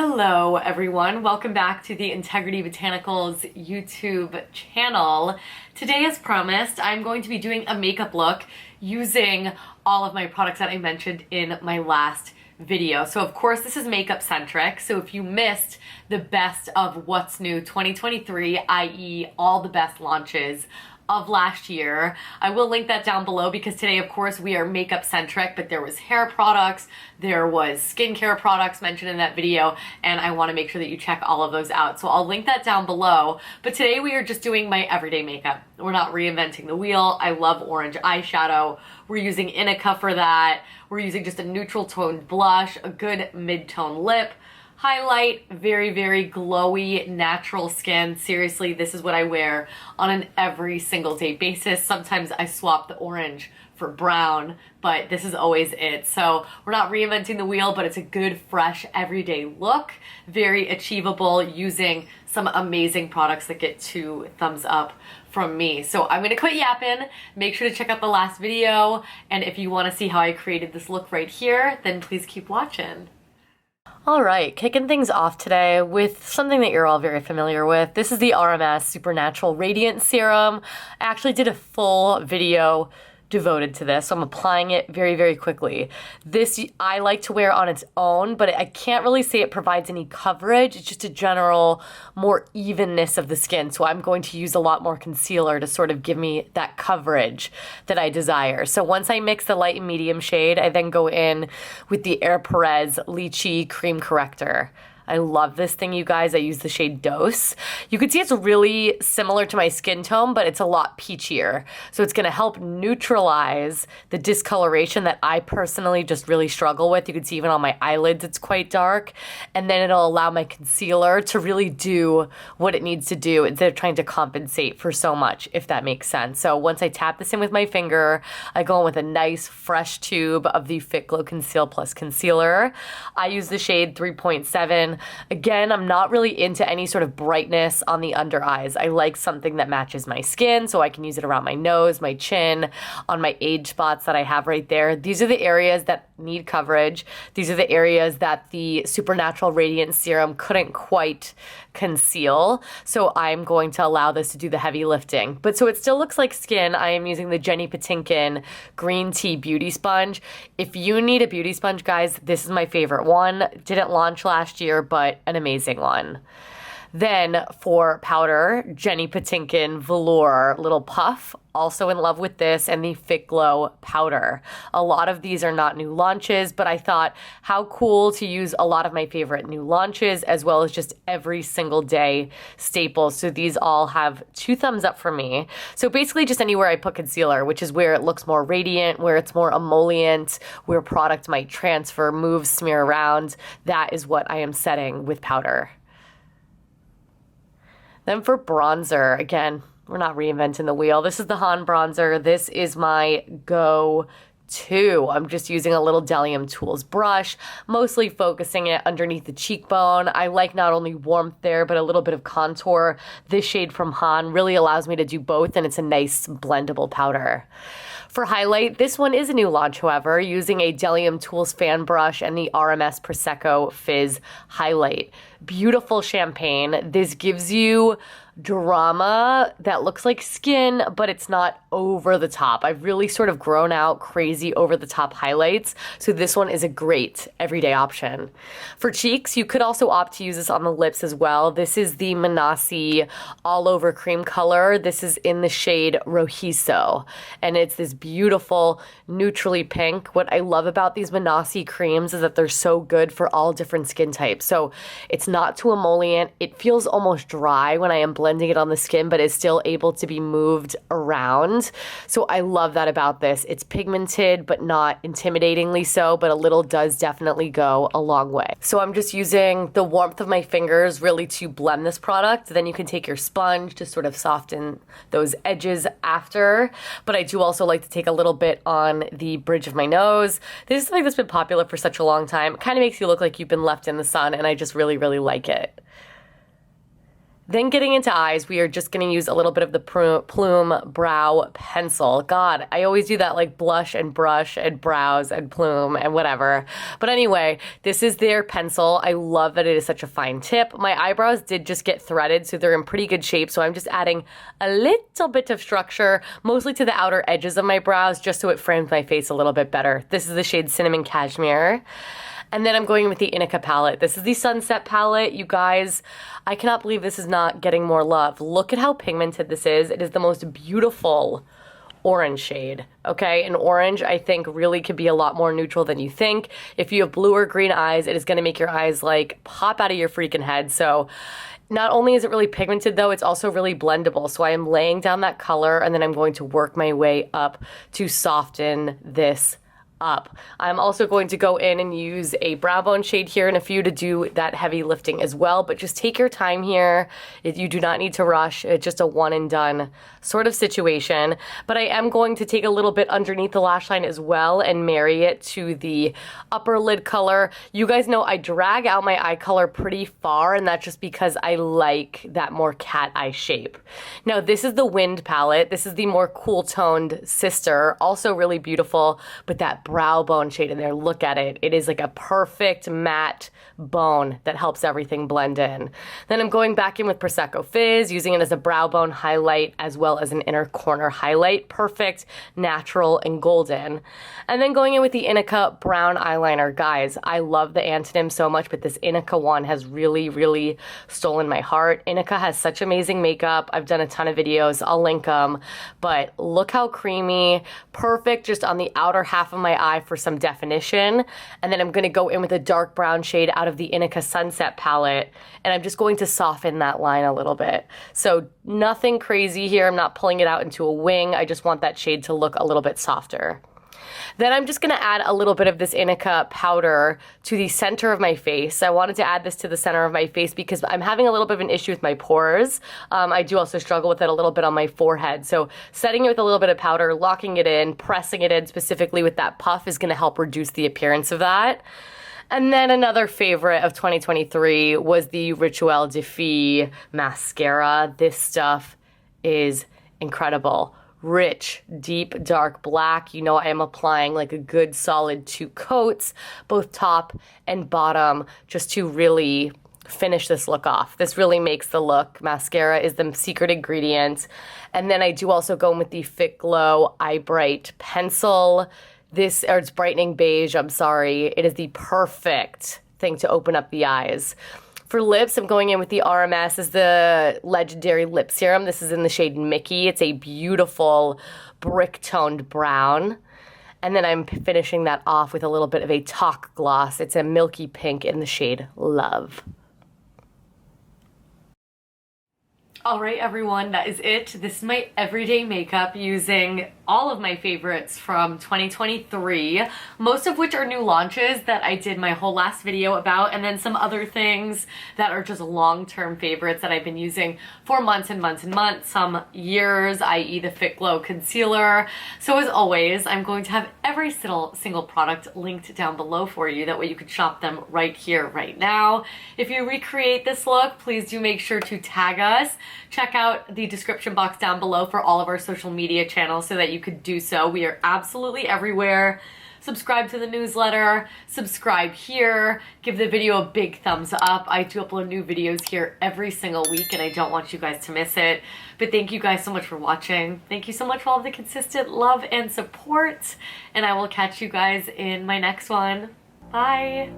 Hello everyone, welcome back to the Integrity Botanicals YouTube channel. Today, as promised, I'm going to be doing a makeup look using all of my products that I mentioned in my last video. So of course this is makeup centric, so if you missed the best of what's new 2023, i.e. all the best launches of last year, I will link that down below because today of course we are makeup centric, but there was hair products, there was skincare products mentioned in that video, and I want to make sure that you check all of those out. So I'll link that down below, but today we are just doing my everyday makeup. We're not reinventing the wheel. I love orange eyeshadow. We're using Inica for that. We're using just a neutral toned blush, a good mid-tone lip, highlight, very, very glowy, natural skin. Seriously, this is what I wear on an every single day basis. Sometimes I swap the orange for brown, but this is always it. So we're not reinventing the wheel, but it's a good, fresh, everyday look. Very achievable using some amazing products that get 2 thumbs up from me. So I'm gonna quit yapping. Make sure to check out the last video. And if you wanna see how I created this look right here, then please keep watching. All right, kicking things off today with something that you're all very familiar with. This is the RMS Supernatural Radiant Serum. I actually did a full video devoted to this, so I'm applying it very, very quickly. This I like to wear on its own, but I can't really say it provides any coverage. It's just a general more evenness of the skin, so I'm going to use a lot more concealer to sort of give me that coverage that I desire. So once I mix the light and medium shade, I then go in with the Air Perez Lychee Cream Corrector. I love this thing, you guys. I use the shade Dose. You can see it's really similar to my skin tone, but it's a lot peachier. So it's gonna help neutralize the discoloration that I personally just really struggle with. You can see even on my eyelids, it's quite dark. And then it'll allow my concealer to really do what it needs to do instead of trying to compensate for so much, if that makes sense. So once I tap this in with my finger, I go in with a nice fresh tube of the Fit Glow Conceal Plus Concealer. I use the shade 3.7. Again, I'm not really into any sort of brightness on the under eyes. I like something that matches my skin, so I can use it around my nose, my chin, on my age spots that I have right there. These are the areas that need coverage. These are the areas that the Supernatural Radiant Serum couldn't quite conceal. So I'm going to allow this to do the heavy lifting. But so it still looks like skin. I am using the Jenny Patinkin Green Tea Beauty Sponge. If you need a beauty sponge, guys, this is my favorite one. Didn't launch last year, but an amazing one. Then for powder, Jenny Patinkin Velour Little Puff. Also in love with this, and the Fit Glow powder. A lot of these are not new launches, but I thought how cool to use a lot of my favorite new launches as well as just every single day staples. So these all have 2 thumbs up for me. So basically just anywhere I put concealer, which is where it looks more radiant, where it's more emollient, where product might transfer, move, smear around, that is what I am setting with powder. Then for bronzer, again, we're not reinventing the wheel. This is the Han bronzer. This is my go-to. I'm just using a little Delium Tools brush, mostly focusing it underneath the cheekbone. I like not only warmth there, but a little bit of contour. This shade from Han really allows me to do both, and it's a nice blendable powder. For highlight, this one is a new launch, however, using a Delium Tools fan brush and the RMS Prosecco Fizz highlight. Beautiful champagne. This gives you drama that looks like skin, but it's not over the top. I've really sort of grown out crazy over the top highlights, so this one is a great everyday option. For cheeks, you could also opt to use this on the lips as well. This is the Manasi All Over Cream color. This is in the shade Rojizo, and it's this beautiful neutrally pink. What I love about these Manasi creams is that they're so good for all different skin types. So it's not too emollient. It feels almost dry when I am blending it on the skin, but is still able to be moved around. So I love that about this. It's pigmented, but not intimidatingly so, but a little does definitely go a long way. So I'm just using the warmth of my fingers really to blend this product. Then you can take your sponge to sort of soften those edges after. But I do also like to take a little bit on the bridge of my nose. This is something that's been popular for such a long time. It kind of makes you look like you've been left in the sun, and I just really, really like it. Then getting into eyes, we are just going to use a little bit of the Plume Brow Pencil. God, I always do that like blush and brush and brows and plume and whatever. But anyway, this is their pencil. I love that it is such a fine tip. My eyebrows did just get threaded, so they're in pretty good shape. So I'm just adding a little bit of structure, mostly to the outer edges of my brows, just so it frames my face a little bit better. This is the shade Cinnamon Cashmere. And then I'm going in with the Inica palette. This is the Sunset palette. You guys, I cannot believe this is not getting more love. Look at how pigmented this is. It is the most beautiful orange shade, okay? And orange, I think, really could be a lot more neutral than you think. If you have blue or green eyes, it is gonna make your eyes like pop out of your freaking head. So not only is it really pigmented though, it's also really blendable. So I am laying down that color and then I'm going to work my way up to soften this up. I'm also going to go in and use a brow bone shade here and a few to do that heavy lifting as well, but just take your time here. You do not need to rush. It's just a one and done sort of situation. But I am going to take a little bit underneath the lash line as well and marry it to the upper lid color. You guys know I drag out my eye color pretty far, and that's just because I like that more cat eye shape. Now this is the Wind palette. This is the more cool toned sister, also really beautiful, but that brow bone shade in there, look at it. It is like a perfect matte bone that helps everything blend in. Then I'm going back in with Prosecco Fizz, using it as a brow bone highlight as well as an inner corner highlight. Perfect, natural, and golden. And then going in with the Inica brown eyeliner. Guys, I love the Antonym so much, but this Inica one has really, really stolen my heart. Inica has such amazing makeup. I've done a ton of videos. I'll link them. But look how creamy, perfect just on the outer half of my eye for some definition. And then I'm going to go in with a dark brown shade out of the Inica Sunset palette, and I'm just going to soften that line a little bit. So nothing crazy here. I'm not pulling it out into a wing. I just want that shade to look a little bit softer. Then I'm just going to add a little bit of this Inica powder to the center of my face. I wanted to add this to the center of my face because I'm having a little bit of an issue with my pores. I do also struggle with it a little bit on my forehead. So setting it with a little bit of powder, locking it in, pressing it in specifically with that puff is going to help reduce the appearance of that. And then another favorite of 2023 was the Rituel de Fille mascara. This stuff is incredible. Rich, deep, dark black. You know I am applying like a good solid 2 coats, both top and bottom, just to really finish this look off. This really makes the look. Mascara is the secret ingredient. And then I do also go in with the Fit Glow Eye Bright pencil. It's brightening beige, I'm sorry. It is the perfect thing to open up the eyes. For lips, I'm going in with the RMS as the Legendary Lip Serum. This is in the shade Mickey. It's a beautiful brick-toned brown. And then I'm finishing that off with a little bit of a Talk Gloss. It's a milky pink in the shade Love. All right, everyone, that is it. This is my everyday makeup using all of my favorites from 2023, most of which are new launches that I did my whole last video about, and then some other things that are just long-term favorites that I've been using for months and months and months, some years, i.e. the Fit Glow Concealer. So as always, I'm going to have every single product linked down below for you. That way you can shop them right here, right now. If you recreate this look, please do make sure to tag us. Check out the description box down below for all of our social media channels so that you could do so. We are absolutely everywhere. Subscribe to the newsletter, subscribe here, give the video a big thumbs up. I do upload new videos here every single week and I don't want you guys to miss it. But thank you guys so much for watching. Thank you so much for all the consistent love and support. And I will catch you guys in my next one. Bye.